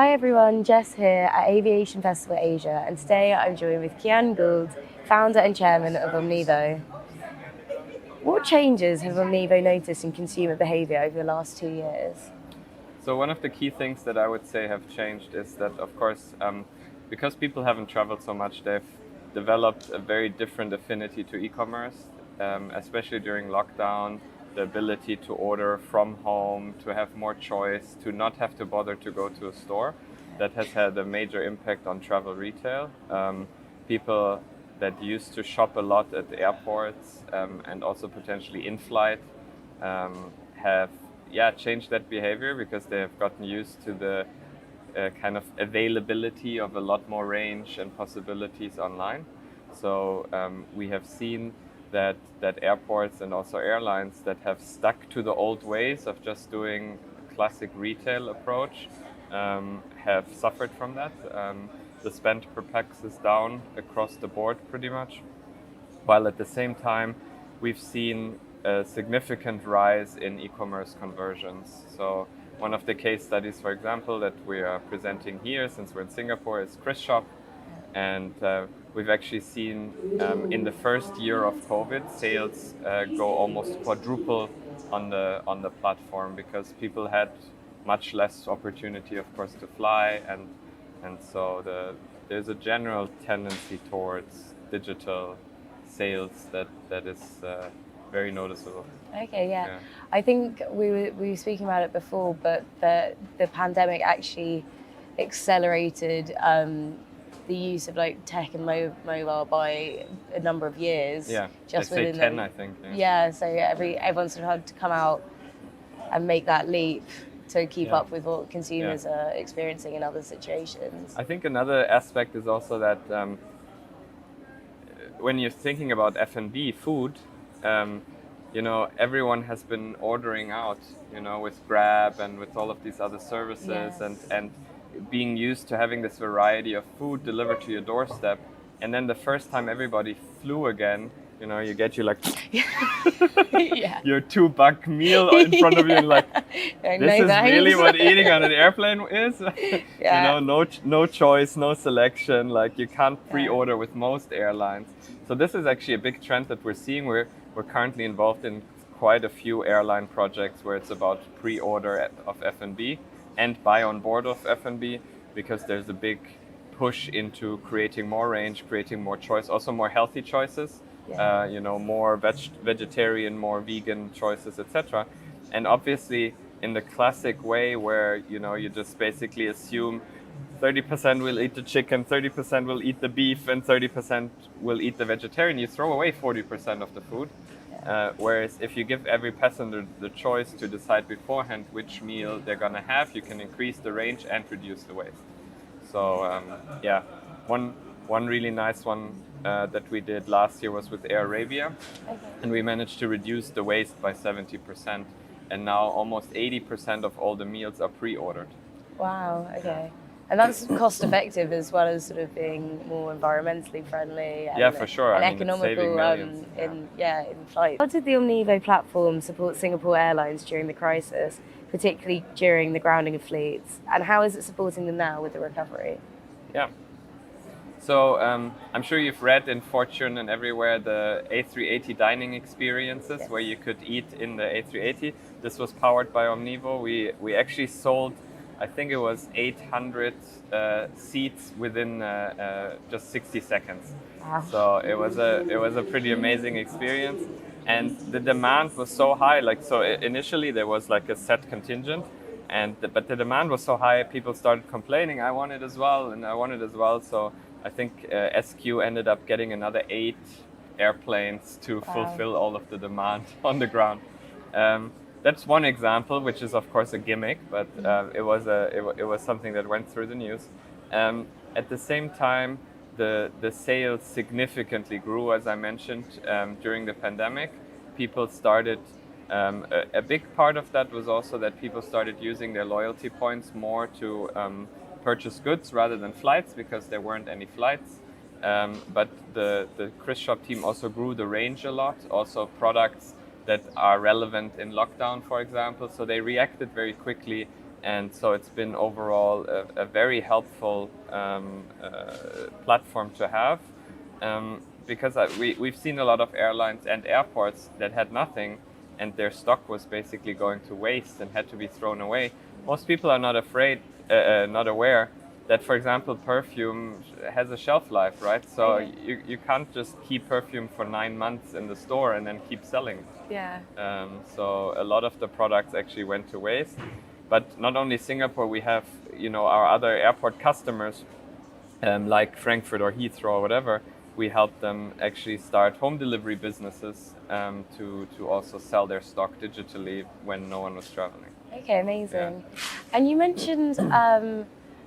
Hi everyone, Jess here at Aviation Festival Asia, and today I'm joined with Kian Gould, founder and chairman of Omnevo. What changes have Omnevo noticed in consumer behaviour over the last 2 years? So one of the key things that I would say have changed is that, of course, because people haven't traveled so much, they've developed a very different affinity to e-commerce, especially during lockdown. The ability to order from home, to have more choice, to not have to bother to go to a store, that has had a major impact on travel retail. People that used to shop a lot at airports and also potentially in flight have changed that behavior because they have gotten used to the kind of availability of a lot more range and possibilities online. So we have seen that airports and also airlines that have stuck to the old ways of just doing classic retail approach have suffered from that. The spend per pax is down across the board pretty much, while at the same time we've seen a significant rise in e-commerce conversions. So one of the case studies, for example, that we are presenting here, since we're in Singapore, is Chris Shop. And we've actually seen in the first year of COVID, sales go almost quadruple on the platform because people had much less opportunity, of course, to fly, and so there's a general tendency towards digital sales that is very noticeable. Okay, yeah. I think we were speaking about it before, but the pandemic actually accelerated the use of like tech and mobile by a number of years. Yeah, just they say within 10, the, I think. yeah. So everyone sort of had to come out and make that leap to keep up with what consumers are experiencing in other situations. I think another aspect is also that when you're thinking about F&B food, everyone has been ordering out, with Grab and with all of these other services. Yes. and being used to having this variety of food delivered to your doorstep. And then the first time everybody flew again, you get your Yeah. your $2 meal in front of you, and like, this is really what eating on an airplane is. Yeah. No choice, no selection. Like, you can't pre-order with most airlines. So this is actually a big trend that we're seeing. We're currently involved in quite a few airline projects where it's about pre-order of F&B and buy on board of F&B, because there's a big push into creating more range, creating more choice, also more healthy choices. More vegetarian, more vegan choices, etc. And obviously, in the classic way where you just basically assume 30% will eat the chicken, 30% will eat the beef, and 30% will eat the vegetarian, you throw away 40% of the food. Whereas if you give every passenger the choice to decide beforehand which meal they're gonna have, you can increase the range and reduce the waste. So one really nice one that we did last year was with Air Arabia, and we managed to reduce the waste by 70%, and now almost 80% of all the meals are pre-ordered. Wow. Okay. And that's cost effective as well as sort of being more environmentally friendly. And, for sure. And I mean, economical it's saving millions. in flight. How did the Omnevo platform support Singapore Airlines during the crisis, particularly during the grounding of fleets? And how is it supporting them now with the recovery? Yeah. So I'm sure you've read in Fortune and everywhere the A380 dining experiences, where you could eat in the A380. This was powered by Omnevo. We actually sold, I think it was 800 seats within just 60 seconds. Wow. So it was a pretty amazing experience, and the demand was so high. Initially there was like a set contingent, but the demand was so high, people started complaining, I want it as well, and I want it as well. So I think SQ ended up getting another 8 airplanes to fulfill all of the demand on the ground. That's one example, which is of course a gimmick, but it was something that went through the news. At the same time, the sales significantly grew, as I mentioned, during the pandemic. People started. A big part of that was also that people started using their loyalty points more to purchase goods rather than flights, because there weren't any flights. But the Chris Shop team also grew the range a lot, also products that are relevant in lockdown, for example. So they reacted very quickly And so it's been overall a very helpful platform to have, because we've seen a lot of airlines and airports that had nothing, and their stock was basically going to waste and had to be thrown away. Most people are not not aware that, for example, perfume has a shelf life, right? So you can't just keep perfume for 9 months in the store and then keep selling it. Yeah. So a lot of the products actually went to waste. But not only Singapore, we have our other airport customers, like Frankfurt or Heathrow or whatever. We help them actually start home delivery businesses to also sell their stock digitally when no one was traveling. Okay, amazing. And you mentioned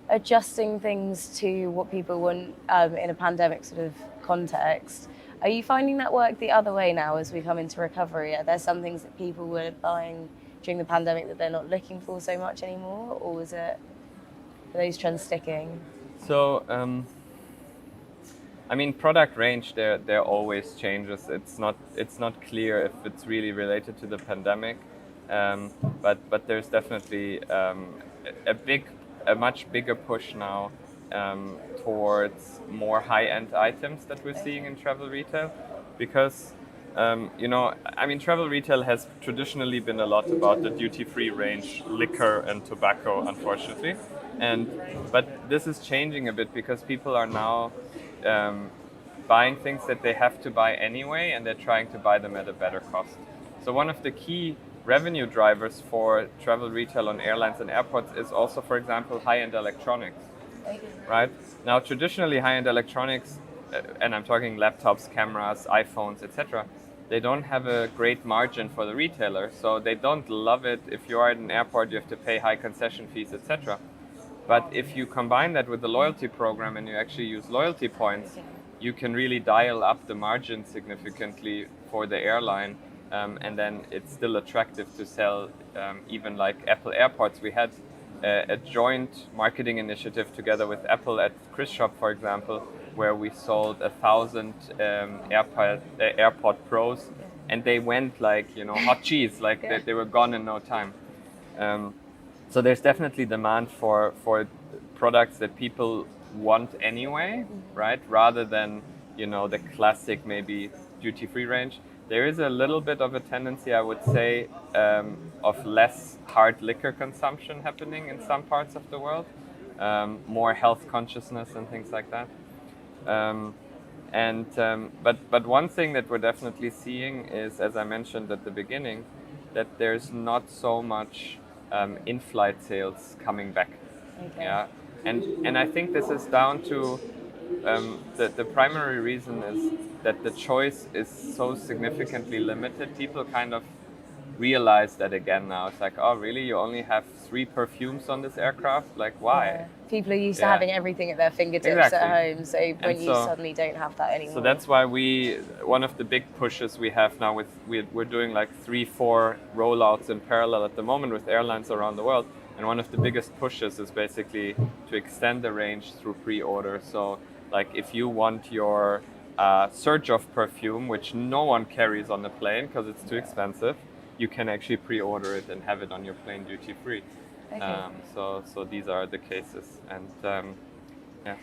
adjusting things to what people want in a pandemic sort of context. Are you finding that work the other way now as we come into recovery? Are there some things that people were buying during the pandemic that they're not looking for so much anymore, or are those trends sticking? So, product range there always changes. It's not clear if it's really related to the pandemic, but there's definitely a much bigger push now towards more high-end items that we're seeing in travel retail, because travel retail has traditionally been a lot about the duty-free range, liquor and tobacco, unfortunately, but this is changing a bit because people are now buying things that they have to buy anyway, and they're trying to buy them at a better cost. So one of the key revenue drivers for travel retail on airlines and airports is also, for example, high-end electronics. Right? Now, traditionally, high-end electronics, and I'm talking laptops, cameras, iPhones, etc., they don't have a great margin for the retailer, so they don't love it. If you are at an airport, you have to pay high concession fees, etc. But if you combine that with the loyalty program and you actually use loyalty points, you can really dial up the margin significantly for the airline, and then it's still attractive to sell. Even like Apple Airports, we had a joint marketing initiative together with Apple at Chris Shop, for example, where we sold 1,000 AirPod Pros, and they went like hot cheese, like they were gone in no time. So there's definitely demand for products that people want anyway, right? Rather than the classic maybe duty-free range. There is a little bit of a tendency, I would say, of less hard liquor consumption happening in some parts of the world, more health consciousness and things like that. But one thing that we're definitely seeing is, as I mentioned at the beginning, that there's not so much in-flight sales coming back. Okay. Yeah, and I think this is down to the primary reason is that the choice is so significantly limited. People kind of realize that again now. It's like, oh, really? You only have 3 perfumes on this aircraft? Like, why? Yeah. People are used to having everything at their fingertips at home, so when you suddenly don't have that anymore. So that's why one of the big pushes we have now we're doing like 3-4 rollouts in parallel at the moment with airlines around the world. And one of the biggest pushes is basically to extend the range through pre-order. So like if you want your surge of perfume, which no one carries on the plane because it's too expensive, you can actually pre-order it and have it on your plane duty free. Okay. So these are the cases, and yeah.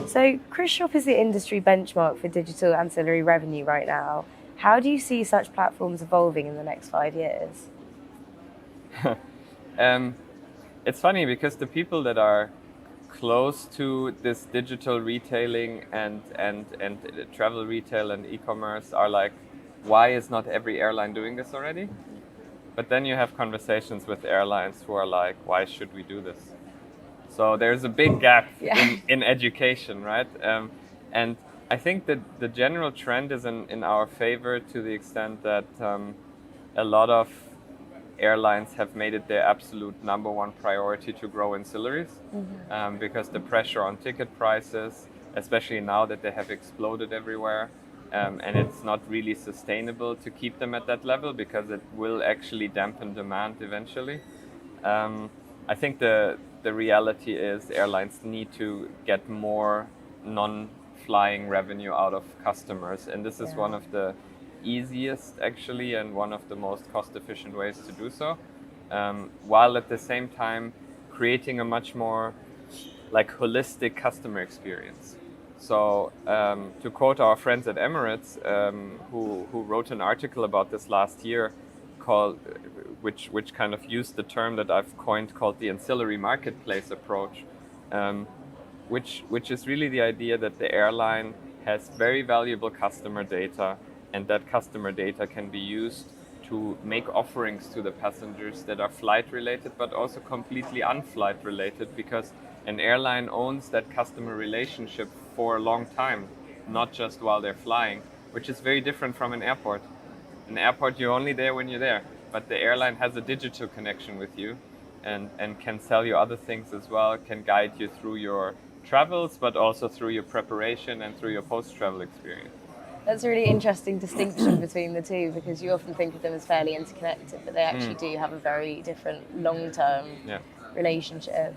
So Chris Shop is the industry benchmark for digital ancillary revenue right now. How do you see such platforms evolving in the next 5 years? It's funny because the people that are close to this digital retailing and travel retail and e-commerce are like, why is not every airline doing this already? But then you have conversations with airlines who are like, why should we do this? So there's a big gap in education, right? And I think that the general trend is in our favor to the extent that a lot of airlines have made it their absolute number one priority to grow ancillaries, because the pressure on ticket prices, especially now that they have exploded everywhere, and it's not really sustainable to keep them at that level because it will actually dampen demand eventually. I think the reality is airlines need to get more non-flying revenue out of customers, and this is one of the easiest actually and one of the most cost-efficient ways to do so, while at the same time creating a much more like holistic customer experience. So to quote our friends at Emirates, who wrote an article about this last year, which kind of used the term that I've coined called the ancillary marketplace approach, which is really the idea that the airline has very valuable customer data, and that customer data can be used to make offerings to the passengers that are flight related, but also completely unflight related, because an airline owns that customer relationship for a long time, not just while they're flying, which is very different from an airport. An airport, you're only there when you're there, but the airline has a digital connection with you and can sell you other things as well, can guide you through your travels, but also through your preparation and through your post-travel experience. That's a really interesting distinction between the two, because you often think of them as fairly interconnected, but they actually do have a very different long-term relationship.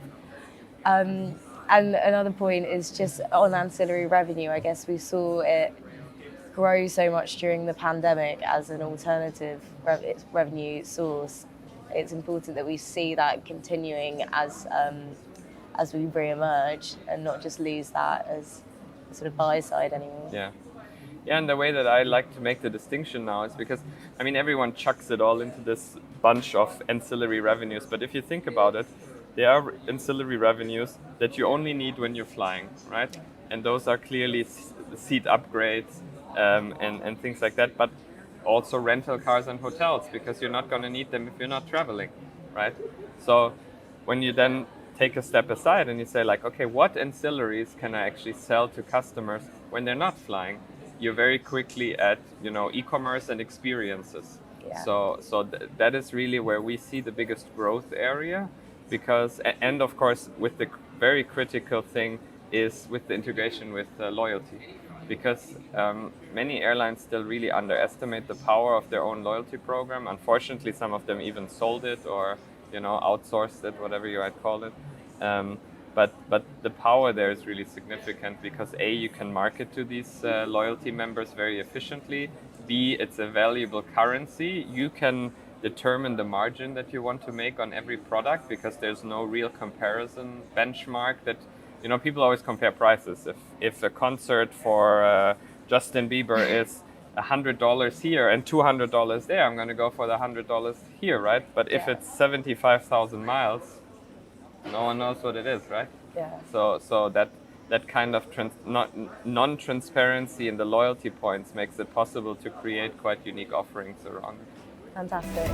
And another point is just on ancillary revenue. I guess we saw it grow so much during the pandemic as an alternative revenue source. It's important that we see that continuing as we re-emerge and not just lose that as a sort of buy side anymore. Yeah, and the way that I like to make the distinction now is because, I mean, everyone chucks it all into this bunch of ancillary revenues, but if you think about it, there are ancillary revenues that you only need when you're flying, right? And those are clearly seat upgrades and things like that, but also rental cars and hotels, because you're not going to need them if you're not traveling, right? So when you then take a step aside and you say like, okay, what ancillaries can I actually sell to customers when they're not flying? You're very quickly at, e-commerce and experiences. Yeah. So that is really where we see the biggest growth area, because, and of course, with the very critical thing is with the integration with loyalty, because many airlines still really underestimate the power of their own loyalty program. Unfortunately, some of them even sold it or, outsourced it, whatever you might call it. But the power there is really significant, because A, you can market to these loyalty members very efficiently. B, it's a valuable currency. You can determine the margin that you want to make on every product, because there's no real comparison benchmark that, people always compare prices. If a concert for Justin Bieber is $100 here and $200 there, I'm going to go for the $100 here, right? But if it's 75,000 miles, no one knows what it is, right? Yeah. So that kind of non-transparency in the loyalty points makes it possible to create quite unique offerings around it. Fantastic.